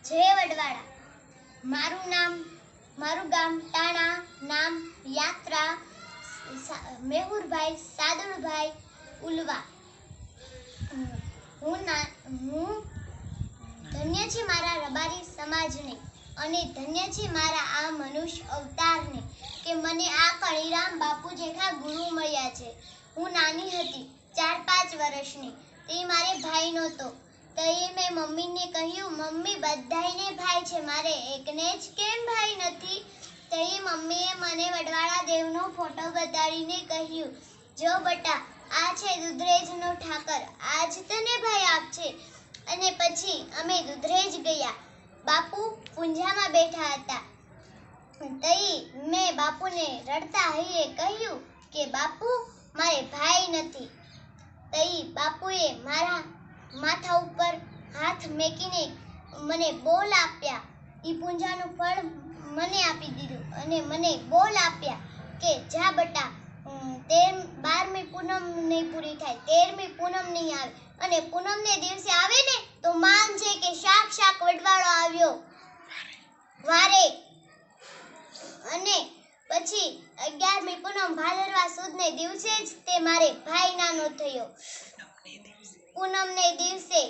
જય વડવાળા. મારું ગામ ટાણા, નામ યાત્રા, મેહુરભાઈ સાદુળભાઈ ઉલવા. હું ધન્ય છે મારા રબારી સમાજને અને ધન્ય છે મારા આ મનુષ્ય અવતારને કે મને આ કળીરામ બાપુ જેઠા ગુરુ મળ્યા છે. હું નાની હતી, 4-5 વર્ષની, તે મારે ભાઈ નહોતો. તો મેં મમ્મીને કહ્યું, મમ્મી બધાયને ભાઈ છે, મારે એકને જ કેમ ભાઈ નથી? તો મમ્મીએ મને વડવાળા દેવનો ફોટો બતાડીને કહ્યું, જો બટા, આ છે દુધરેજનો ઠાકર, આજ તને ભાઈ આપશે. અને પછી અમે દુધરેજ ગયા. બાપુ પૂંજામાં બેઠા હતા. તઈ મેં બાપુને રડતા હૈયે કહ્યું કે બાપુ, મારે ભાઈ નથી. તઈ બાપુએ મારા માથા ઉપર હાથ મેકીને મને બોલ આપ્યા. ઈ પૂંજાનું ફળ મને આપી દીધું અને મને બોલ આપ્યા કે જા બટા, 12મી પૂનમ નહીં પૂરી થાય, 13મી પૂનમ નહીં આવે અને પૂનમને દિવસે આવે ને તો માનજે કે શાક વડવાળો આવ્યો વારે. અને પછી 11મી પૂનમ ભાદરવા સુદને દિવસે જ તે મારે ભાઈ નાનો થયો, પૂનમને દિવસે.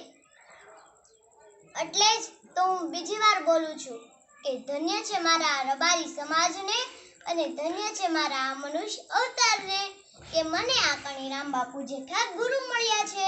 એટલે જ તો હું બીજી વાર બોલું છું કે ધન્ય છે મારા રબારી સમાજને અને ધન્ય છે મારા મનુષ્ય અવતારને કે મને આ કળીરામ બાપુ જેઠા ગુરુ મળ્યા છે.